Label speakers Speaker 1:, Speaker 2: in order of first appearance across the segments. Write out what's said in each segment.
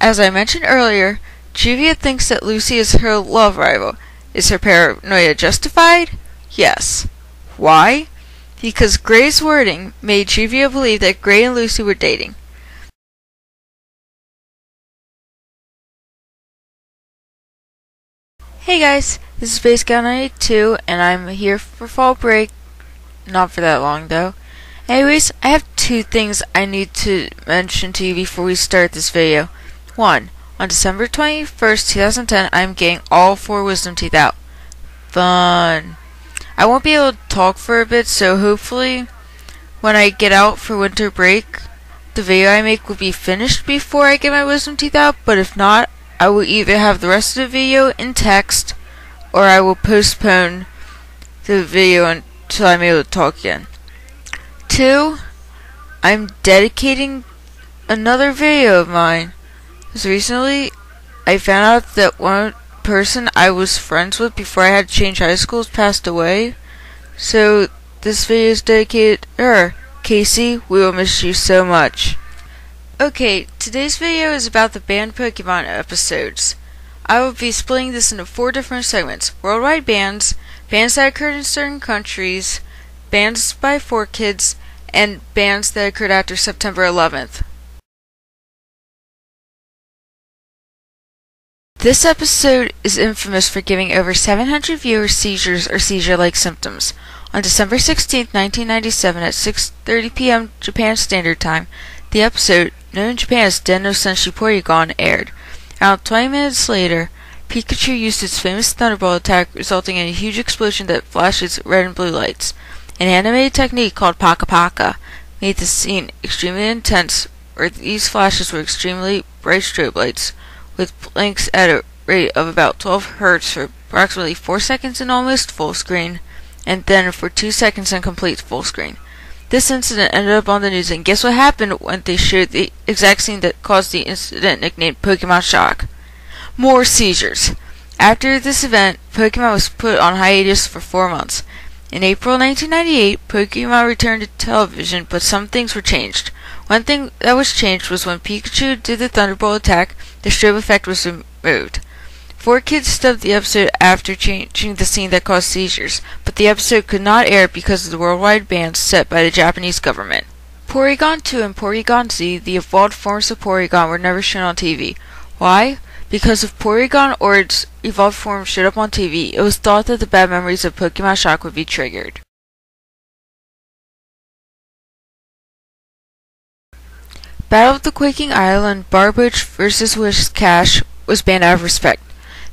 Speaker 1: As I mentioned earlier, Juvia thinks that Lucy is her love rival. Is her paranoia justified? Yes. Why? Because Gray's wording made Juvia believe that Gray and Lucy were dating. Hey guys, this is Space Guy 92, and I'm here for fall break. Not for that long though. Anyways, I have two things I need to mention to you before we start this video. 1. On December 21st, 2010, I'm getting all 4 wisdom teeth out. Fun. I won't be able to talk for a bit, so hopefully when I get out for winter break, the video I make will be finished before I get my wisdom teeth out, but if not, I will either have the rest of the video in text, or I will postpone the video until I'm able to talk again. 2. I'm dedicating another video of mine. Because recently, I found out that one person I was friends with before I had to change high schools passed away. So, this video is dedicated to her. Casey, we will miss you so much. Okay, today's video is about the banned Pokemon episodes. I will be splitting this into 4 different segments. Worldwide bans, bans that occurred in certain countries, bans by 4Kids, and bans that occurred after September 11th. This episode is infamous for giving over 700 viewers seizures or seizure-like symptoms. On December 16, 1997 at 6:30 p.m. Japan Standard Time, the episode, known in Japan as Den no Senshi Porygon, aired. Around 20 minutes later, Pikachu used its famous Thunderbolt attack, resulting in a huge explosion that flashes red and blue lights. An animated technique called Paka Paka made the scene extremely intense, where these flashes were extremely bright strobe lights, with blinks at a rate of about 12 Hz for approximately 4 seconds in almost full screen, and then for 2 seconds in complete full screen. This incident ended up on the news, and guess what happened when they showed the exact scene that caused the incident nicknamed Pokemon Shock? More seizures. After this event, Pokemon was put on hiatus for 4 months. In April 1998, Pokemon returned to television, but some things were changed. One thing that was changed was when Pikachu did the Thunderbolt attack, the strobe effect was removed. 4Kids stubbed the episode after changing the scene that caused seizures, but the episode could not air because of the worldwide bans set by the Japanese government. Porygon 2 and Porygon Z, the evolved forms of Porygon, were never shown on TV. Why? Because if Porygon or its evolved form showed up on TV, it was thought that the bad memories of Pokemon Shock would be triggered. Battle of the Quaking Island, Barboach vs. Whiscash was banned out of respect.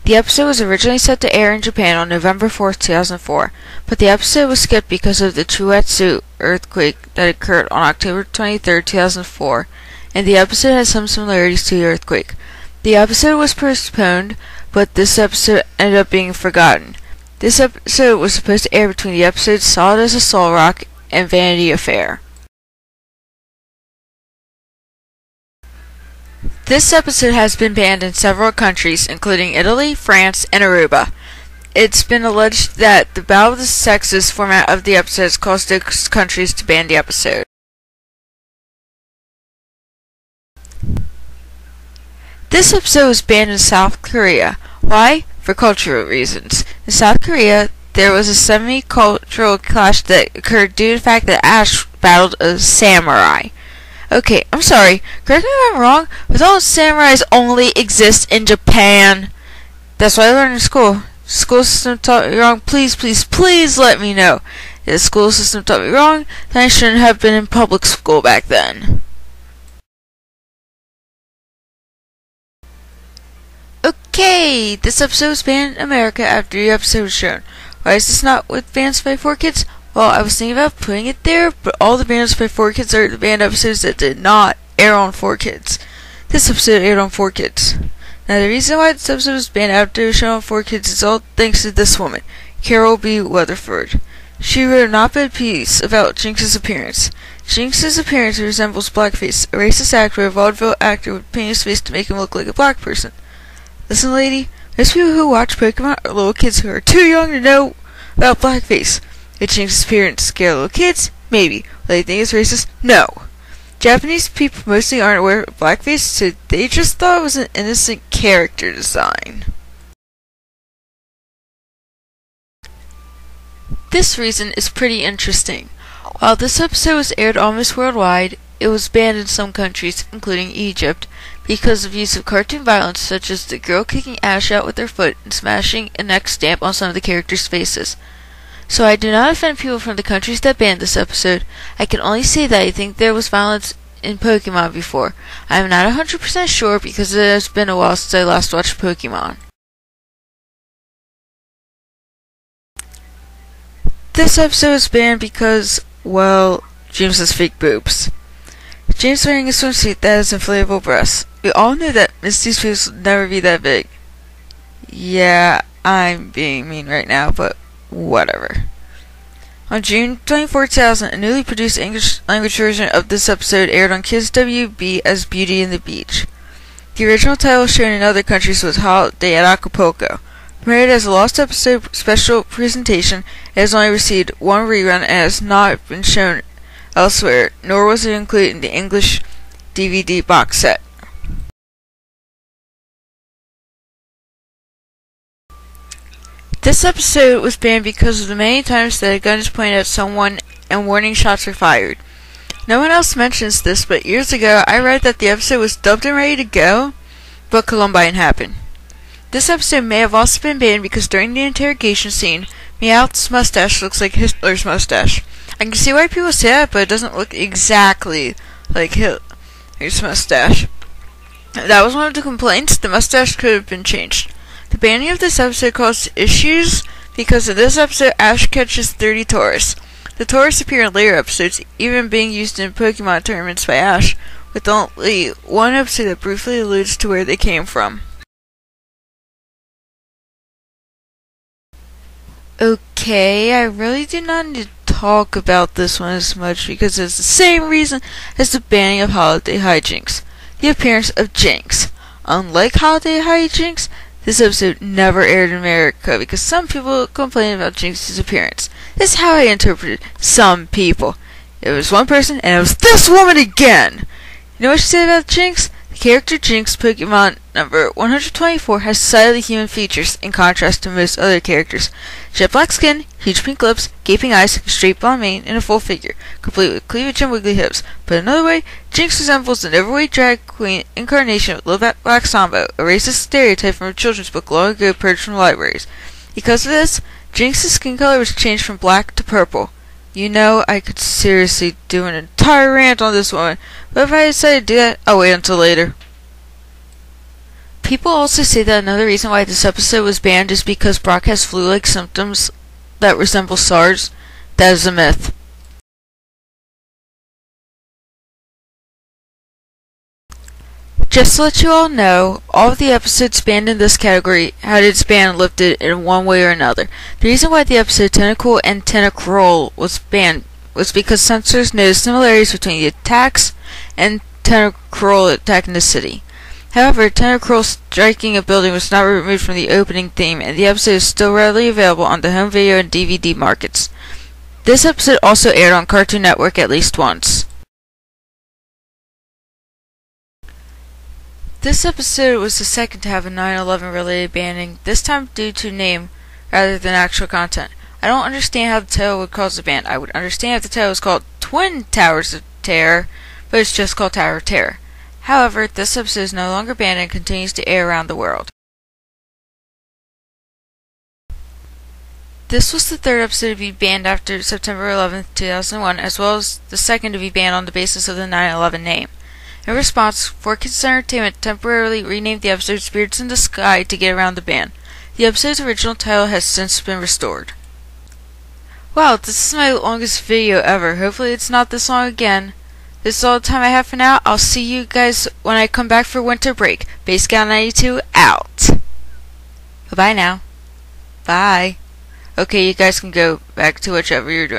Speaker 1: The episode was originally set to air in Japan on November 4, 2004, but the episode was skipped because of the Chuetsu earthquake that occurred on October 23, 2004, and the episode has some similarities to the earthquake. The episode was postponed, but this episode ended up being forgotten. This episode was supposed to air between the episodes Solid as a Sol Rock and Vanity Affair. This episode has been banned in several countries, including Italy, France, and Aruba. It's been alleged that the Battle of the Sexes format of the episodes caused those countries to ban the episode. This episode was banned in South Korea. Why? For cultural reasons. In South Korea, there was a semi-cultural clash that occurred due to the fact that Ash battled a samurai. Okay, I'm sorry. Correct me if I'm wrong, but all samurais only exist in Japan. That's what I learned in school. School system taught me wrong. Please, please, please let me know. If the school system taught me wrong, then I shouldn't have been in public school back then. Okay, this episode was banned in America after the episode was shown. Why is this not with bans by 4Kids? Well, I was thinking about putting it there, but all the bans by 4Kids are the banned episodes that did not air on 4Kids. This episode aired on 4Kids. Now, the reason why this episode was banned after it was shown on 4Kids is all thanks to this woman, Carol B. Weatherford. She wrote an op-ed piece about Jinx's appearance. Jinx's appearance resembles blackface. A racist actor, a vaudeville actor would paint his face to make him look like a black person. Listen, lady, most people who watch Pokemon are little kids who are too young to know about blackface. Did Jinx's appearance scare little kids? Maybe. Will they think it's racist? No. Japanese people mostly aren't aware of blackface, so they just thought it was an innocent character design. This reason is pretty interesting. While this episode was aired almost worldwide, it was banned in some countries, including Egypt, because of use of cartoon violence such as the girl kicking Ash out with her foot and smashing a neck stamp on some of the characters' faces. So I do not offend people from the countries that banned this episode. I can only say that I think there was violence in Pokemon before. I am not 100% sure because it has been a while since I last watched Pokemon. This episode was banned because, well, James has fake boobs. James wearing a swimsuit that has inflatable breasts. We all knew that Misty's face would never be that big. Yeah, I'm being mean right now, but whatever. On June 24, 2000, a newly produced English language version of this episode aired on Kids WB as Beauty and the Beach. The original title shown in other countries was Holiday at Acapulco. Premiered as a lost episode special presentation, it has only received one rerun and has not been shown elsewhere, nor was it included in the English DVD box set. This episode was banned because of the many times that a gun is pointed at someone and warning shots are fired. No one else mentions this, but years ago I read that the episode was dubbed and ready to go, but Columbine happened. This episode may have also been banned because during the interrogation scene, Meowth's mustache looks like Hitler's mustache. I can see why people say that, but it doesn't look exactly like Hitler's mustache. That was one of the complaints. The mustache could have been changed. The banning of this episode caused issues because in this episode, Ash catches 30 Tauros. The Tauros appear in later episodes, even being used in Pokemon tournaments by Ash, with only one episode that briefly alludes to where they came from. Okay, I really do not need to talk about this one as much because it's the same reason as the banning of Holiday Hijinks. The appearance of Jinx. Unlike Holiday Hijinks, this episode never aired in America because some people complain about Jinx's appearance. This is how I interpreted some people. It was one person and it was this woman again! You know what she said about Jinx? The character Jinx, Pokemon number 124, has slightly human features in contrast to most other characters. Jet black skin, huge pink lips, gaping eyes, straight blonde mane, and a full figure, complete with cleavage and wiggly hips. Put another way, Jinx resembles an overweight drag queen incarnation with little black Sambo, a racist stereotype from a children's book long ago purged from libraries. Because of this, Jinx's skin color was changed from black to purple. You know, I could seriously do an entire rant on this one, but if I decide to do that, I'll wait until later. People also say that another reason why this episode was banned is because Brock has flu-like symptoms that resemble SARS. That is a myth. Just to let you all know, all of the episodes banned in this category had its ban lifted in one way or another. The reason why the episode Tentacle and Tentacruel was banned was because censors noticed similarities between the attacks and Tentacruel attacking the city. However, Tentacruel striking a building was not removed from the opening theme, and the episode is still readily available on the home video and DVD markets. This episode also aired on Cartoon Network at least once. This episode was the second to have a 9/11 related banning, this time due to name rather than actual content. I don't understand how the title would cause a ban. I would understand if the title was called Twin Towers of Terror, but it's just called Tower of Terror. However, this episode is no longer banned and continues to air around the world. This was the third episode to be banned after September 11, 2001, as well as the second to be banned on the basis of the 9/11 name. In response, 4Kids Entertainment temporarily renamed the episode Spirits in the Sky to get around the ban. The episode's original title has since been restored. Wow, this is my longest video ever. Hopefully it's not this long again. This is all the time I have for now. I'll see you guys when I come back for winter break. Base Scout 92 out. Bye-bye now. Bye. Okay, you guys can go back to whichever you're doing.